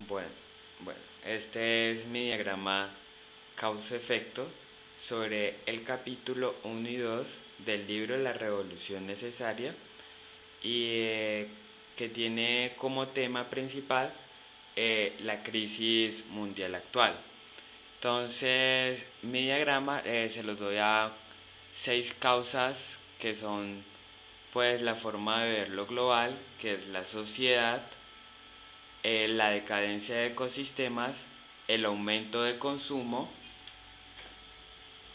Bueno, bueno, este es mi diagrama causa-efecto sobre el capítulo uno y 2 del libro La Revolución Necesaria y que tiene como tema principal la crisis mundial actual. Entonces, mi diagrama se los doy a seis causas que son pues la forma de ver lo global, que es la sociedad, la decadencia de ecosistemas, el aumento de consumo,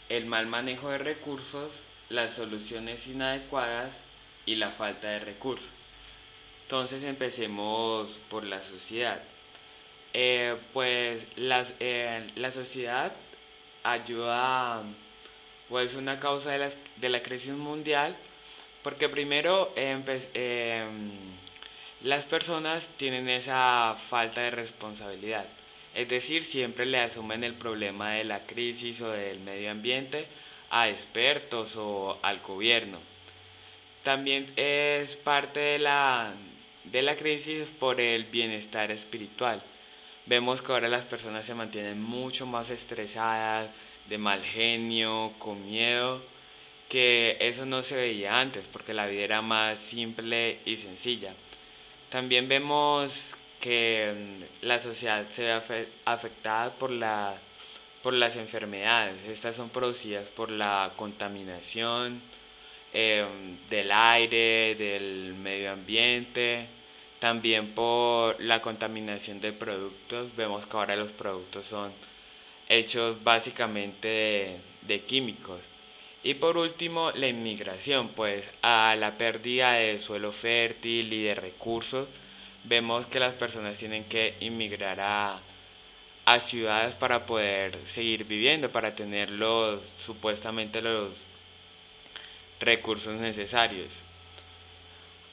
el mal manejo de recursos, las soluciones inadecuadas y la falta de recursos. Entonces empecemos por la sociedad. La sociedad ayuda, pues una causa de la crisis mundial, porque primero las personas tienen esa falta de responsabilidad. Es decir, siempre le asumen el problema de la crisis o del medio ambiente a expertos o al gobierno. También es parte de la crisis por el bienestar espiritual. Vemos que ahora las personas se mantienen mucho más estresadas, de mal genio, con miedo, que eso no se veía antes, porque la vida era más simple y sencilla. También vemos que la sociedad se ve afectada por las enfermedades. Estas son producidas por la contaminación del aire, del medio ambiente, también por la contaminación de productos. Vemos que ahora los productos son hechos básicamente de químicos. Y por último, la inmigración, pues a la pérdida de suelo fértil y de recursos, vemos que las personas tienen que inmigrar a ciudades para poder seguir viviendo, para tener supuestamente los recursos necesarios.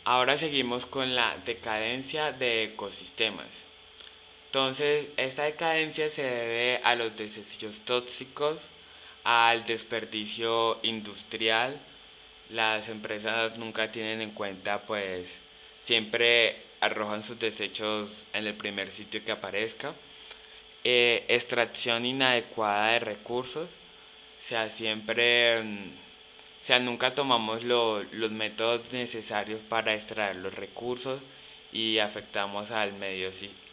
Ahora seguimos con la decadencia de ecosistemas. Entonces, esta decadencia se debe a los desechos tóxicos, al desperdicio industrial. Las empresas nunca tienen en cuenta, pues siempre arrojan sus desechos en el primer sitio que aparezca. Extracción inadecuada de recursos, o sea, o sea, nunca tomamos los métodos necesarios para extraer los recursos y afectamos al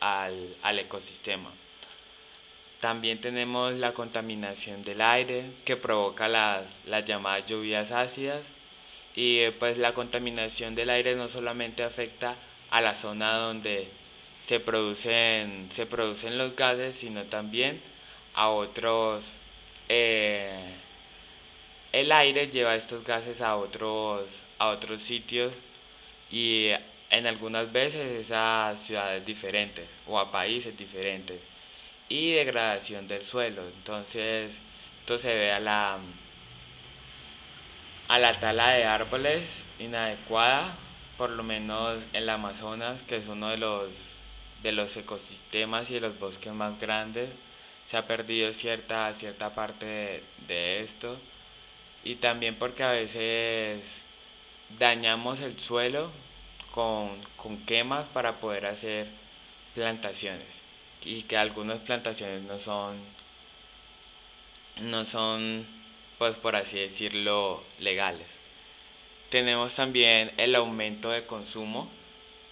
al ecosistema. También tenemos la contaminación del aire que provoca las llamadas lluvias ácidas y pues la contaminación del aire no solamente afecta a la zona donde se producen los gases, sino también a otros. eh, el aire lleva estos gases a otros sitios y en algunas veces es a ciudades diferentes o a países diferentes. Y degradación del suelo. Entonces, esto se ve a la tala de árboles inadecuada, por lo menos en el Amazonas, que es uno de los ecosistemas y de los bosques más grandes. Se ha perdido cierta parte de esto. Y también porque a veces dañamos el suelo con quemas para poder hacer plantaciones. Y que algunas plantaciones no son, pues por así decirlo, legales. Tenemos también el aumento de consumo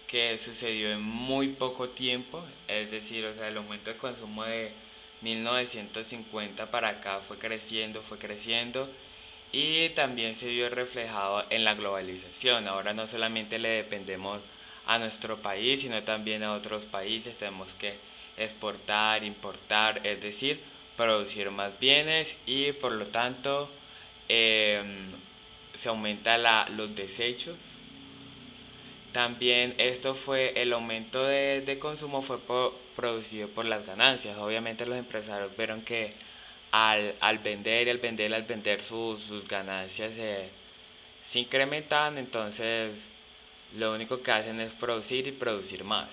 que sucedió en muy poco tiempo, es decir, o sea, el aumento de consumo de 1950 para acá fue creciendo y también se vio reflejado en la globalización. Ahora no solamente le dependemos a nuestro país, sino también a otros países. Tenemos que exportar, importar, es decir, producir más bienes y por lo tanto eh, se aumenta los desechos. También esto fue, el aumento de consumo fue producido por las ganancias. Obviamente los empresarios vieron que al vender, al vender sus ganancias se incrementaban, entonces lo único que hacen es producir y producir más.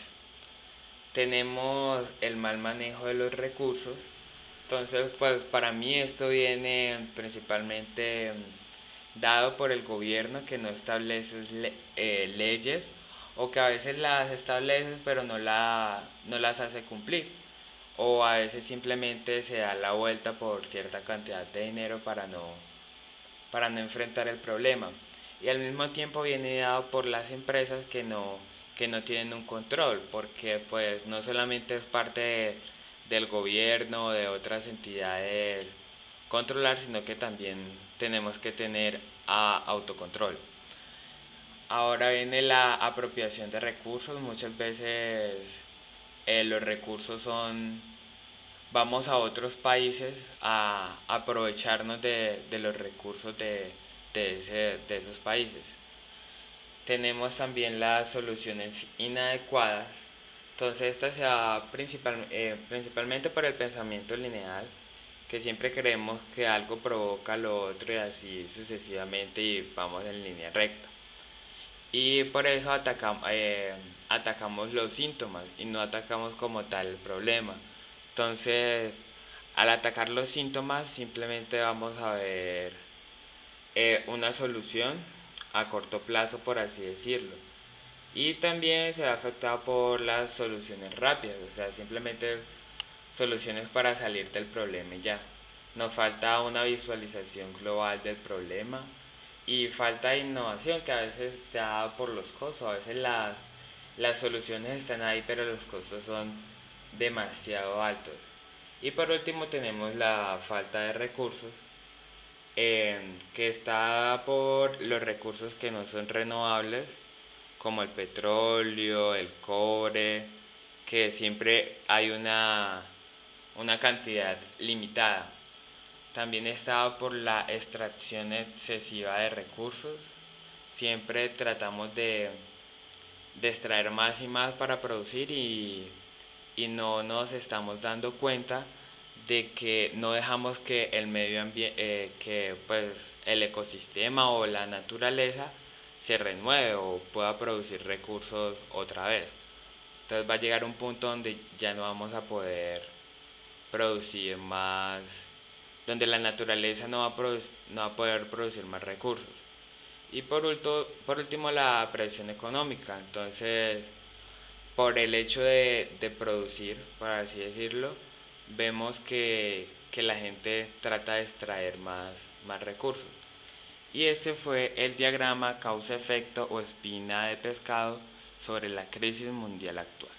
Tenemos el mal manejo de los recursos. Entonces, pues para mí esto viene principalmente dado por el gobierno que no establece leyes o que a veces las establece pero no las hace cumplir, o a veces simplemente se da la vuelta por cierta cantidad de dinero para no enfrentar el problema. Y al mismo tiempo viene dado por las empresas que no tienen un control, porque pues no solamente es parte del gobierno o de otras entidades controlar, sino que también tenemos que tener autocontrol. Ahora viene la apropiación de recursos. Muchas veces los recursos son, vamos a otros países a aprovecharnos de los recursos de esos países. Tenemos también las soluciones inadecuadas. Entonces esta se da principalmente por el pensamiento lineal, que siempre creemos que algo provoca lo otro y así sucesivamente y vamos en línea recta. Y por eso atacamos los síntomas y no atacamos como tal el problema. Entonces, al atacar los síntomas simplemente vamos a ver una solución a corto plazo, por así decirlo. Y también se ve afectado por las soluciones rápidas, o sea, simplemente soluciones para salir del problema y ya. Nos falta una visualización global del problema y falta innovación que a veces se ha dado por los costos. A veces las soluciones están ahí pero los costos son demasiado altos. Y por último tenemos la falta de recursos, que está por los recursos que no son renovables, como el petróleo, el cobre, que siempre hay una cantidad limitada. También está por la extracción excesiva de recursos. Siempre tratamos de extraer más y más para producir y no nos estamos dando cuenta de que no dejamos que el medio ambiente, que pues el ecosistema o la naturaleza se renueve o pueda producir recursos otra vez. Entonces va a llegar un punto donde ya no vamos a poder producir más, donde la naturaleza no va a poder producir más recursos. Y por último la presión económica. Entonces, por el hecho de producir, por así decirlo, vemos que la gente trata de extraer más recursos. Y este fue el diagrama causa-efecto o espina de pescado sobre la crisis mundial actual.